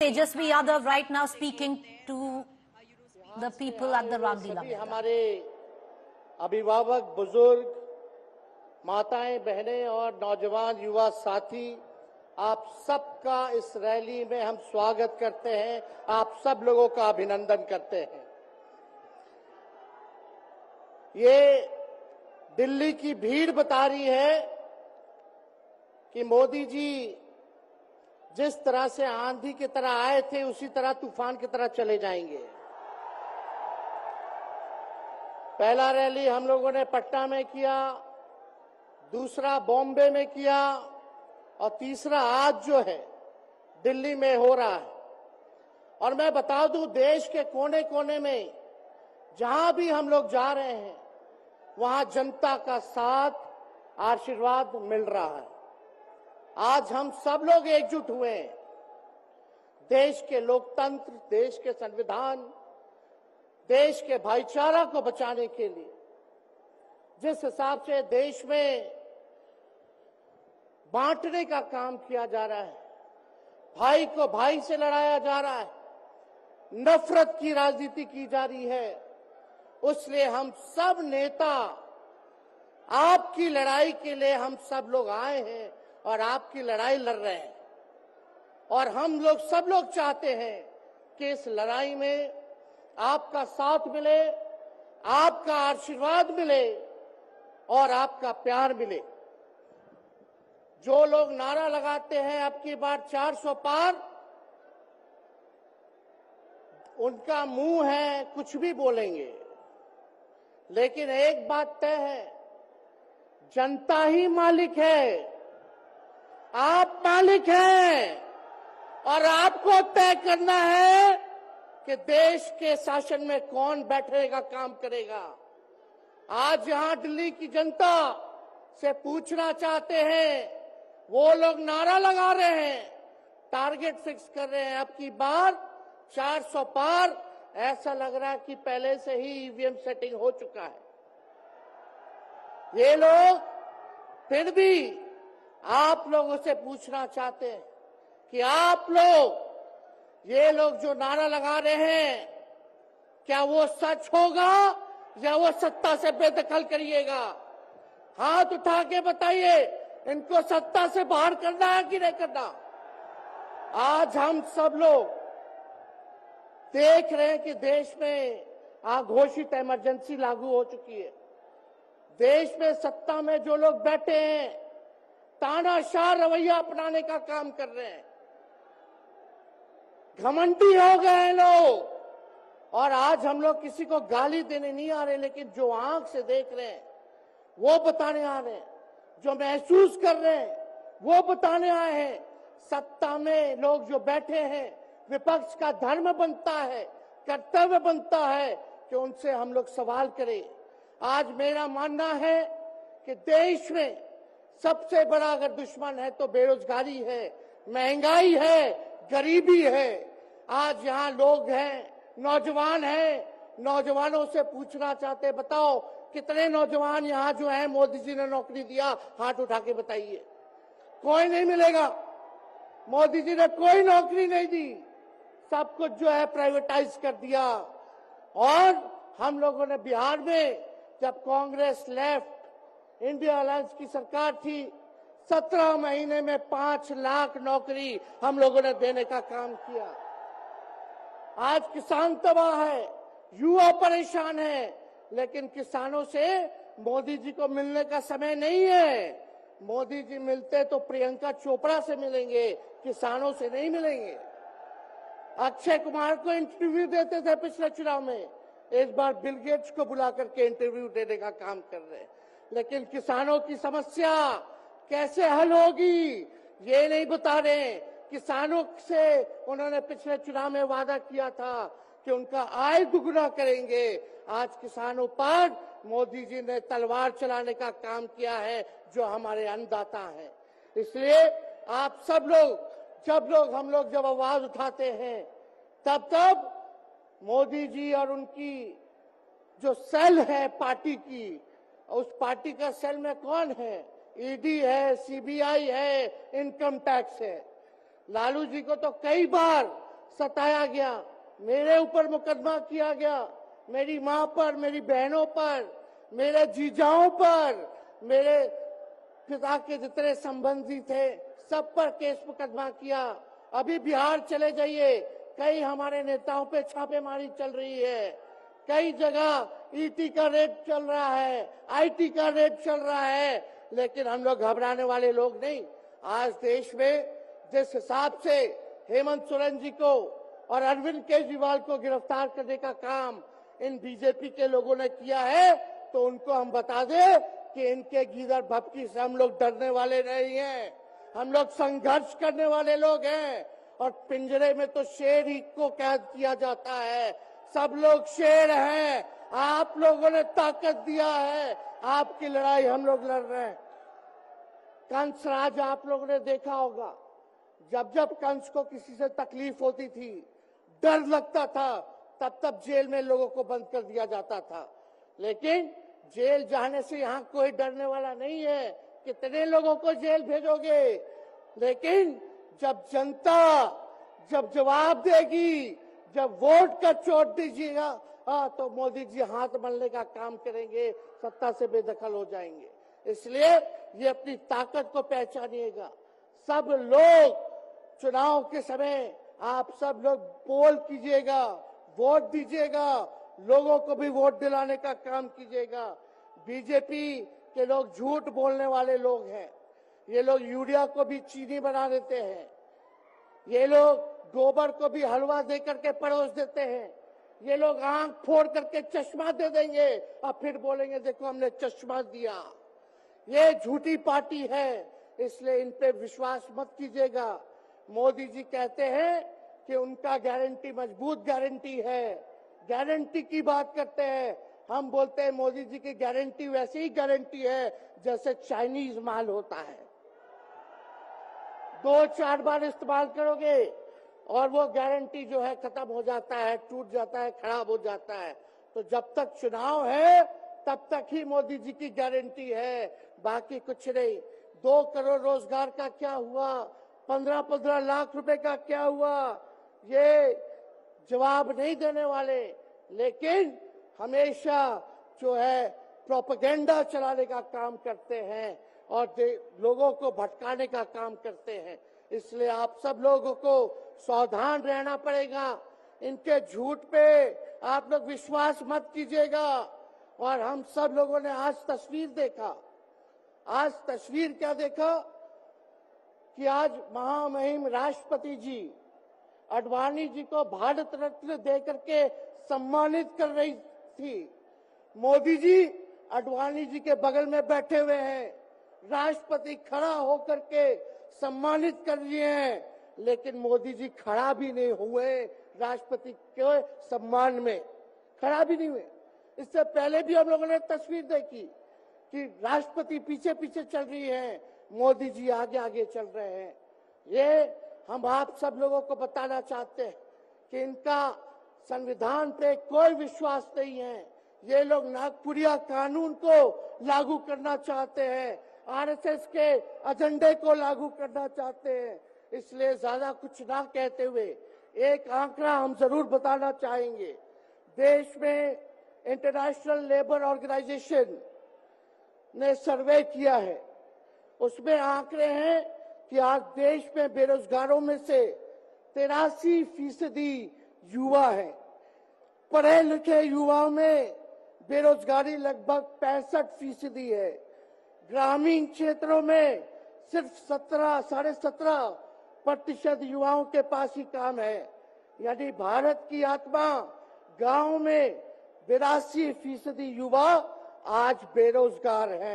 Tejasvi Yadav right now speaking to the people at the Ramlila Maidan. हमारे अभिभावक, बुजुर्ग, माताएं, बहनें और नौजवान युवा साथी, आप सबका इस रैली में हम स्वागत करते हैं। आप सब लोगों का अभिनंदन करते हैं। ये दिल्ली की भीड़ बता रही है कि मोदी जी जिस तरह से आंधी की तरह आए थे उसी तरह तूफान की तरह चले जाएंगे। पहला रैली हम लोगों ने पटना में किया, दूसरा बॉम्बे में किया और तीसरा आज जो है दिल्ली में हो रहा है। और मैं बता दूं, देश के कोने कोने में जहां भी हम लोग जा रहे हैं वहां जनता का साथ, आशीर्वाद मिल रहा है। आज हम सब लोग एकजुट हुए हैं देश के लोकतंत्र, देश के संविधान, देश के भाईचारा को बचाने के लिए। जिस हिसाब से देश में बांटने का काम किया जा रहा है, भाई को भाई से लड़ाया जा रहा है, नफरत की राजनीति की जा रही है, उसलिए हम सब नेता आपकी लड़ाई के लिए हम सब लोग आए हैं और आपकी लड़ाई लड़ रहे हैं। और हम लोग सब लोग चाहते हैं कि इस लड़ाई में आपका साथ मिले, आपका आशीर्वाद मिले और आपका प्यार मिले। जो लोग नारा लगाते हैं अब की बार 400 पार, उनका मुंह है कुछ भी बोलेंगे, लेकिन एक बात तय है, जनता ही मालिक है, आप मालिक हैं और आपको तय करना है कि देश के शासन में कौन बैठने का काम करेगा। आज यहां दिल्ली की जनता से पूछना चाहते हैं, वो लोग नारा लगा रहे हैं, टारगेट फिक्स कर रहे हैं, अब की बार 400 पार। ऐसा लग रहा है कि पहले से ही ईवीएम सेटिंग हो चुका है। ये लोग फिर भी आप लोगों से पूछना चाहते हैं कि आप लोग, ये लोग जो नारा लगा रहे हैं, क्या वो सच होगा या वो सत्ता से बेदखल करिएगा? हाथ उठा के बताइए, इनको सत्ता से बाहर करना है कि नहीं करना? आज हम सब लोग देख रहे हैं कि देश में अघोषित इमरजेंसी लागू हो चुकी है। देश में सत्ता में जो लोग बैठे हैं तानाशाह रवैया अपनाने का काम कर रहे हैं, घमंडी हो गए हैं लोग। और आज हम लोग किसी को गाली देने नहीं आ रहे, लेकिन जो आंख से देख रहे हैं वो बताने आ रहे हैं, जो महसूस कर रहे हैं वो बताने आए हैं। सत्ता में लोग जो बैठे हैं, विपक्ष का धर्म बनता है, कर्तव्य बनता है कि उनसे हम लोग सवाल करें। आज मेरा मानना है कि देश में सबसे बड़ा अगर दुश्मन है तो बेरोजगारी है, महंगाई है, गरीबी है। आज यहाँ लोग हैं, नौजवान हैं, नौजवानों से पूछना चाहते, बताओ कितने नौजवान यहाँ जो हैं मोदी जी ने नौकरी दिया? हाथ उठा के बताइए। कोई नहीं मिलेगा। मोदी जी ने कोई नौकरी नहीं दी, सब कुछ जो है प्राइवेटाइज कर दिया। और हम लोगों ने बिहार में जब कांग्रेस लेफ्ट इंडिया अलायंस की सरकार थी, 17 महीने में 5 लाख नौकरी हम लोगों ने देने का काम किया। आज किसान तबाह है, युवा परेशान है, लेकिन किसानों से मोदी जी को मिलने का समय नहीं है। मोदी जी मिलते तो प्रियंका चोपड़ा से मिलेंगे, किसानों से नहीं मिलेंगे। अक्षय कुमार को इंटरव्यू देते थे पिछले चुनाव में, इस बार बिल गेट्स को बुला करके इंटरव्यू देने का काम कर रहे हैं। लेकिन किसानों की समस्या कैसे हल होगी ये नहीं बता रहे। किसानों से उन्होंने पिछले चुनाव में वादा किया था कि उनका आय दुगुना करेंगे। आज किसानों पर मोदी जी ने तलवार चलाने का काम किया है, जो हमारे अन्नदाता हैं। इसलिए आप सब लोग, हम लोग जब आवाज उठाते हैं तब मोदी जी और उनकी जो सेल है पार्टी की, उस पार्टी का सेल में कौन है? ईडी है, सीबीआई है, इनकम टैक्स है। लालू जी को तो कई बार सताया गया, मेरे ऊपर मुकदमा किया गया, मेरी मां पर, मेरी बहनों पर, मेरे जीजाओं पर, मेरे पिता के जितने संबंधी थे सब पर केस मुकदमा किया। अभी बिहार चले जाइए, कई हमारे नेताओं पे छापेमारी चल रही है, कई जगह ईटी का रेड चल रहा है, आईटी का रेड चल रहा है, लेकिन हम लोग घबराने वाले लोग नहीं। आज देश में जिस हिसाब से हेमंत सोरेन जी को और अरविंद केजरीवाल को गिरफ्तार करने का काम इन बीजेपी के लोगों ने किया है, तो उनको हम बता दें कि इनके गीदड़ भपकी से हम लोग डरने वाले नहीं हैं। हम लोग संघर्ष करने वाले लोग हैं, और पिंजरे में तो शेर ही को कैद किया जाता है। सब लोग शेर हैं, आप लोगों ने ताकत दिया है, आपकी लड़ाई हम लोग लड़ रहे हैं। कंस राज आप लोगों ने देखा होगा, जब जब कंस को किसी से तकलीफ होती थी, डर लगता था, तब तब जेल में लोगों को बंद कर दिया जाता था। लेकिन जेल जाने से यहाँ कोई डरने वाला नहीं है। कितने लोगों को जेल भेजोगे? लेकिन जब जनता जब जवाब देगी, जब वोट का चोट दीजिएगा, तो मोदी जी हाथ मलने का काम करेंगे, सत्ता से बेदखल हो जाएंगे। इसलिए ये अपनी ताकत को पहचानिएगा। सब लोग चुनाव के समय आप सब लोग पोल कीजिएगा, वोट दीजिएगा, लोगों को भी वोट दिलाने का काम कीजिएगा। बीजेपी के लोग झूठ बोलने वाले लोग हैं। ये लोग यूरिया को भी चीनी बना देते हैं, ये लोग गोबर को भी हलवा दे करके परोस देते हैं, ये लोग आंख फोड़ करके चश्मा दे देंगे और फिर बोलेंगे देखो हमने चश्मा दिया। ये झूठी पार्टी है, इसलिए इन पे विश्वास मत कीजिएगा। मोदी जी कहते हैं कि उनका गारंटी मजबूत गारंटी है, गारंटी की बात करते हैं। हम बोलते हैं मोदी जी की गारंटी वैसी ही गारंटी है जैसे चाइनीज माल होता है, 2-4 बार इस्तेमाल करोगे और वो गारंटी जो है खत्म हो जाता है, टूट जाता है, खराब हो जाता है। तो जब तक चुनाव है तब तक ही मोदी जी की गारंटी है, बाकी कुछ नहीं। 2 करोड़ रोजगार का क्या हुआ, 15-15 लाख रुपए का क्या हुआ, ये जवाब नहीं देने वाले, लेकिन हमेशा जो है प्रोपेगेंडा चलाने का काम करते हैं और लोगों को भटकाने का काम करते हैं। इसलिए आप सब लोगों को सावधान रहना पड़ेगा। इनके झूठ पे आप लोग विश्वास मत कीजिएगा। और हम सब लोगों ने आज तस्वीर देखा, आज तस्वीर क्या देखा कि आज महामहिम राष्ट्रपति जी आडवाणी जी को भारत रत्न देकर के सम्मानित कर रही थी। मोदी जी आडवाणी जी के बगल में बैठे हुए हैं, राष्ट्रपति खड़ा होकर के सम्मानित कर रहे हैं, लेकिन मोदी जी खड़ा भी नहीं हुए राष्ट्रपति के सम्मान में, खड़ा भी नहीं हुए। इससे पहले भी हम लोगों ने तस्वीर देखी कि राष्ट्रपति पीछे पीछे चल रही है, मोदी जी आगे आगे चल रहे हैं। ये हम आप सब लोगों को बताना चाहते हैं कि इनका संविधान पे कोई विश्वास नहीं है। ये लोग नागपुरिया कानून को लागू करना चाहते हैं, आरएसएस के एजेंडे को लागू करना चाहते हैं। इसलिए ज्यादा कुछ ना कहते हुए एक आंकड़ा हम जरूर बताना चाहेंगे। देश में इंटरनेशनल लेबर ऑर्गेनाइजेशन ने सर्वे किया है, उसमें आंकड़े हैं कि आज देश में बेरोजगारों में से 83% युवा है। पढ़े लिखे युवाओं में बेरोजगारी लगभग 65% है। ग्रामीण क्षेत्रों में सिर्फ 17.5% युवाओं के पास ही काम है। यानी भारत की आत्मा गांव में 82% युवा आज बेरोजगार हैं।